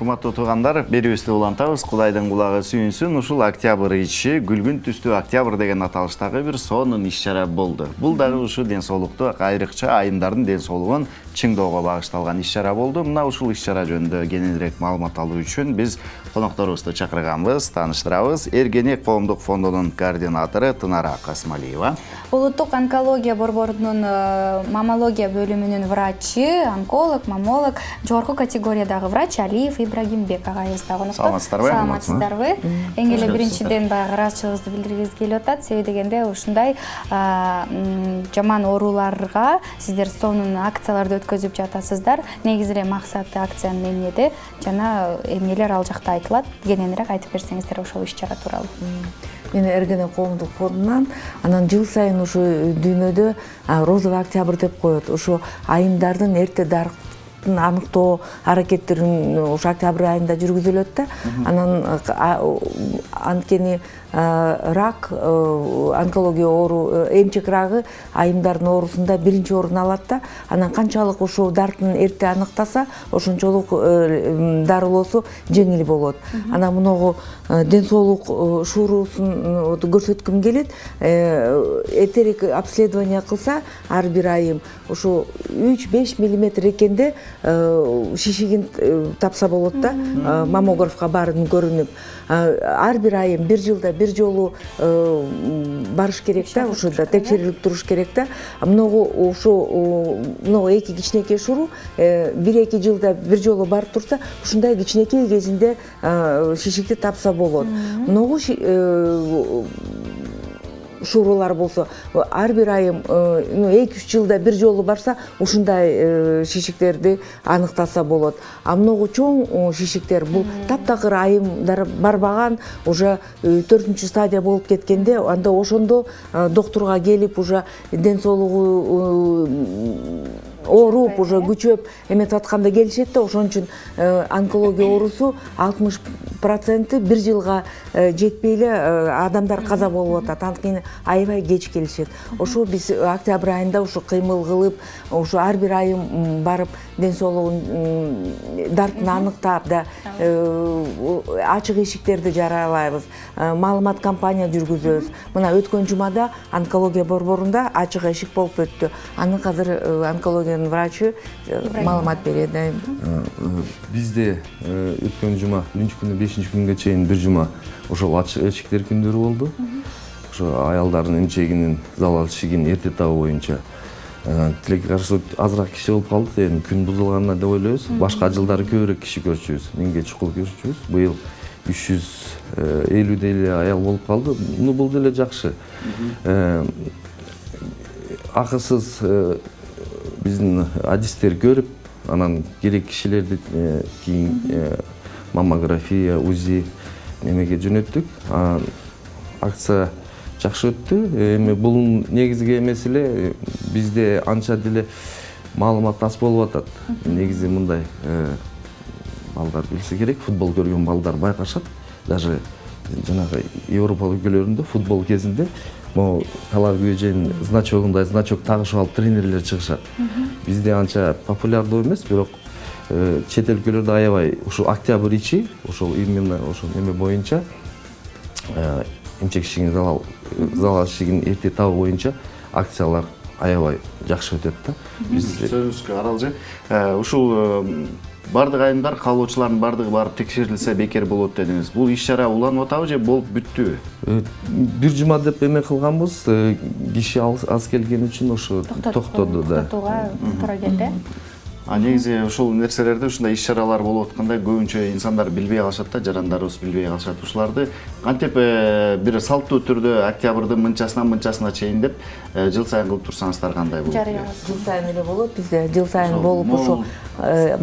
Урматтуу туугандар, берүүбүздү улантабыз. Кудайдын кулагы сүйүнсүн. Ушул октябрь ичи, күлгүн түстүү октябрь деген аталыштагы бир сонун иш-чара болду. Бул дагы ушу ден соолукту, айрыкча айымдардын ден соолугун чыңдоого багышталган иш-чара болду. Мына ушул иш-чара жөнүндө кененирээк маалымат алуу үчүн биз конокторубузду чакырганбыз, тааныштырабыз. Эргенек коомдук фондунун координатору Тынара Касмалиева. Улуттук онкология борборунун маммология бөлүмүнүн врачы, онколог, маммолог, жогорку категориядагы врач Алиев Ибрагимбек агайыбыз да конокто. Саламатсыздарбы? Саламатсыздарбы? Эң эле биринчиден баягы ыраазычылыгыбызды билдиргибиз келип атат. Себеби дегенде ушундай жаман ооруларга сиздер сонун акцияларды өткөзүп жатасыздар. Негизи эле максаты акциянын эмнеде жана эмнелер ал жакта айтылат? Кененирээк айтып берсеңиздер ошол иш-чара тууралуу. Мен Эргенек коомдук фондунан анан жыл сайын ушу дүйнөдө розовый октябрь деп коет. Ушу айымдардын эрте дарыктын аныктоо аракеттерин ушу октябрь айында жүргүзүлөт да. Анан анткени рак, онкология оору, эмчек рагы айымдардын оорусунда биринчи орун алат да. Анан канчалык ошол дарктын эрте аныктаса, ошончолук дарылоосу жеңил болот. Анан муногу ден соолук шуурусун көрсөткүм келет. Этерик обследование кылса, ар бир айым ушу 3-5 мм экенде шишигин тапса болот да. Маммографка барын көрүнүп, ар бир айым бир жылда бир жолу барыш керек да, ушуда текшерилип туруш керек да. Многу эки кичинекей шуру 1-2 жылда бир жолу барып турса, ушундай кичинекей кезинде шишикти тапса болот. Многу шуурулар болсо, ар бир айым 2-3 жылда бир жолу барса, ушундай шишиктерди аныктаса болот. А многу чоң шишиктер бул таптакыр айымдар барбаган, уже 4-чү стадия болуп кеткенде, анда ошондо доктурга келип, уже ден соолугу ооруп, уже күчөп эметип атканда келишет да. Ошон үчүн онкология оорусу 60% бир жылга жетпей эле адамдар каза болуп атат. Анткени аябай кеч келишет. Ошо биз октябрь айында ушу кыймыл кылып, ушу ар бир айым барып ден соолугун дарктын аныктап да, ачык эшиктерди жарыялайбыз. Маалымат кампания жүргүзөбүз. Мына өткөн жумада онкология борборунда ачык эшик болуп өттү. Аны азыр онкологиянын врачы маалымат берет. Бизде өткөн жума 1-күнү 5-күнгө чейин бир жума ошол ачык эшиктер күндөрү болду. Ошо аялдардын эмчегинин залалчылыгын эрте табуу боюнча тилекке каршы азыраак киши болуп калды. Эми күн бузулганына деп ойлойбуз. Башка жылдары көбүрөөк киши көрчүбүз. 1000ге чукул көрчүбүз. Быйыл 350 эле аял болуп калды. Бул деле жакшы. Акысыз биздин адистер көрүп, анан керек кишилерди кийин маммография, УЗИ немеге жөнөттүк. Акция жакшы өттү. Эми бул негизги эмес эле бизде анча деле маалымат аз болуп атат. Негизи мындай балдар билсе керек, футбол көргөн балдар байкашат. Даже жанагы Европа өлкөлөрүндө футбол кезинде могу талап күйөжөнүн значогундай значок тагышып алып тренерлер чыгышат. Бизде анча популярдуу эмес, бирок чет өлкөлөрдө аябай ушу октябрь ичи, ошол именно ошол эме боюнча эмчек шишигин залалчылыгын эрте табуу боюнча акциялар аябай жакшы өтөт да. Биз сөзүбүзгө каралжы. Ушул бардык айымдар, каалоочулардын бардыгы барып текшерилсе бекер болот дедиңиз. Бул иш-чара уланып атабы же болуп бүттүбү? Бир жума деп эме кылганбыз, киши аз келген үчүн ошо токтоду да. Токтотууга туура келди. Негизи ушул нерселерди, ушундай иш-чаралар болуп атканда көбүнчө инсандар билбей калышат да, жарандарыбыз билбей калышат. Ушуларды кантип бир салттуу түрдө октябрдын мынчасына чейин деп жыл сайын кылып турсаңыздар кандай болот? Жыл сайын эле болот. Бизде жыл сайын болуп ошо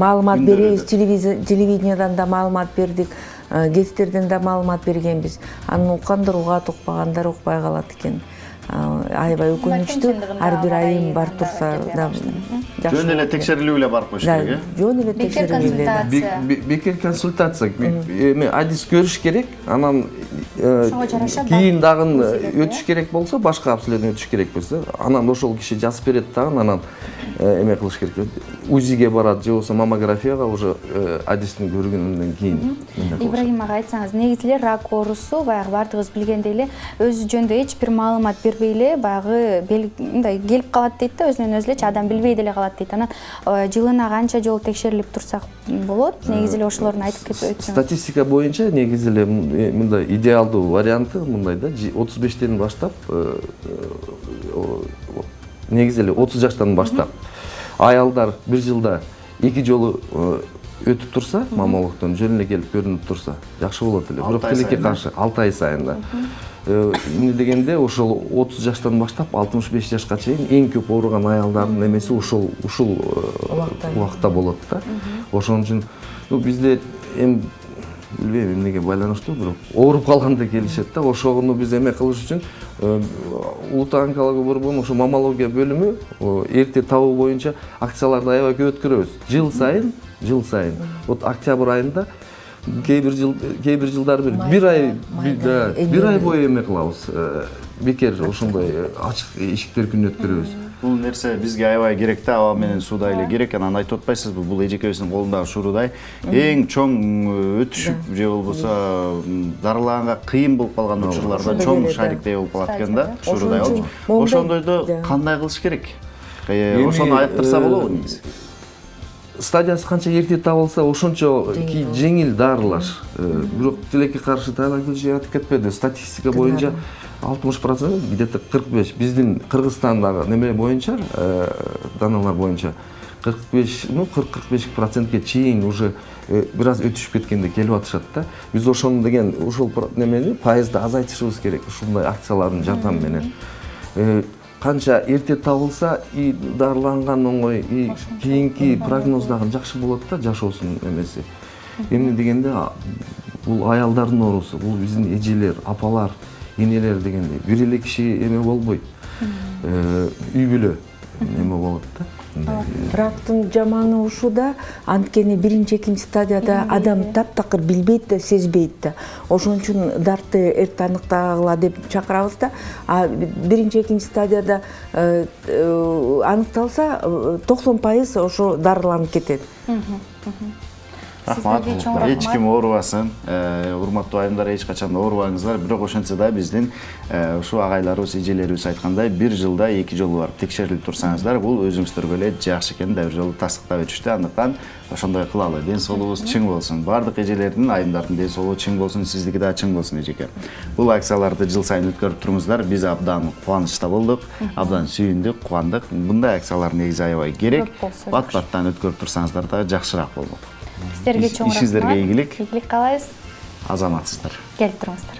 маалымат беребиз, телевидениядан да маалымат бердик, гезиттерден да маалымат бергенбиз. Аны уккандар угат, укпагандар укпай калат экен. Аябай өкүнүчтүү. Ар бир айым барып турса да жөн эле текшерилүү эле барып коюш керек, э? Жөн эле текшерилүү эле. Бекер консультация. Эми адис көрүш керек, анан кийин дагы өтүш керек болсо, башка обследование өтүш керек болсо, анан ошол киши жазып берет дагы, анан эме кылыш керек. УЗИге барат же болбосо маммографияга уже адистин көргөнүндөн кийин. Ибрагим ага, айтсаңыз, негизи эле рак оорусу баягы баардыгыбыз билгендей эле өзү жөнүндө эч бир маалымат бербей эле баягы мындай келип калат дейт да, өзүнөн өзү элечи адам билбей деле калат дейт. Анан жылына канча жолу текшерилип турсак болот? Негизи эле ошолорун айтып кетип өтсөңүз. Статистика боюнча негизи эле мындай идеалдуу варианты мындай да, 35тен баштап негизи эле 30 жаштан баштап аялдар бир жылда 2 жолу өтүп турса, маммологдон жөн эле келип көрүнүп турса, жакшы болот эле. Бирок тилекке каршы 6 ай сайын да. Эмне дегенде ошол 30 жаштан баштап 65 жашка чейин эң көп ооруган аялдардын эмеси ушул убакта болот да. Ошон үчүн бизде эми билбейм эмнеге байланыштуу, бирок ооруп калганда келишет да. Ошону биз эме кылыш үчүн улуттук онкология борборунун ошо маммология бөлүмү эрте табуу боюнча акцияларды аябай көп өткөрөбүз. Жыл сайын, вот октябрь айында кээ бир жылдары бир ай бою эме кылабыз. Бекер ошондой ачык эшиктер күнү өткөрөбүз. Бул нерсе бизге аябай керек да, аба менен суудай эле керек. Анан айтып атпайсызбы, бул эжекебиздин колундагы шуурудай эң чоң өтүшүп же болбосо дарылаганга кыйын болуп калган учурларда чоң шариктей болуп калат экен да, шуурудай болчу. Ошондойдо кандай кылыш керек? Ошону айттырса болобу негизи? Стадиясы канча эрте табылса, ошончо жеңил дарылаш. Бирок тилекке каршы тайлакүлчү айтып кетпеди. Статистика боюнча 60%, где-то 45. Биздин Кыргызстандагы неме боюнча, даналар боюнча 40-45%ге чейин уже бир аз өтүшүп кеткенде келип атышат да. Биз ошону деген ушул немени пайызды азайтышыбыз керек ушундай акциялардын жардамы менен. Канча эрте табылса, и дарыланган оңой, и кийинки прогноз дагы жакшы болот да, жашоосунун эмеси. Эмне дегенде бул аялдардын оорусу, бул биздин эжелер, апалар, энелер дегендей бир эле киши эме болбойт. Үй бүлө эме болот да. Рактын жаманы ушуда, анткени биринчи, экинчи стадияда адам таптакыр билбейт да, сезбейт да. Ошон үчүн дартты эрте аныктагыла деп чакырабыз да. А биринчи, экинчи стадияда аныкталса, 90% ошо дарыланып кетет. Рахмат. Эч ким оорубасын. Урматтуу айымдар, эч качан оорубаңыздар. Бирок ошентсе да биздин ушу агайларыбыз, эжелерибиз айткандай, бир жылда 2 жолу барып текшерилип турсаңыздар, бул өзүңүздөргө эле жакшы экенин да бир жолу тастыктап өтүштү. Андыктан ошондой кылалы. Ден соолугубуз чың болсун. Бардык эжелердин, айымдардын ден соолугу чың болсун, сиздики да чың болсун эжеке. Бул акцияларды жыл сайын өткөрүп туруңуздар. Биз абдан кубанычта болдук, абдан сүйүндүк, кубандык. Мындай акциялар негизи аябай керек. Бат-баттан өткөрүп турсаңыздар да жакшыраак болмок. Сіздерге чоң рахмат. Ишиңиздерге ийгилик. Ийгилик каалайбыз. Азаматсыздар. Келип туруңуздар.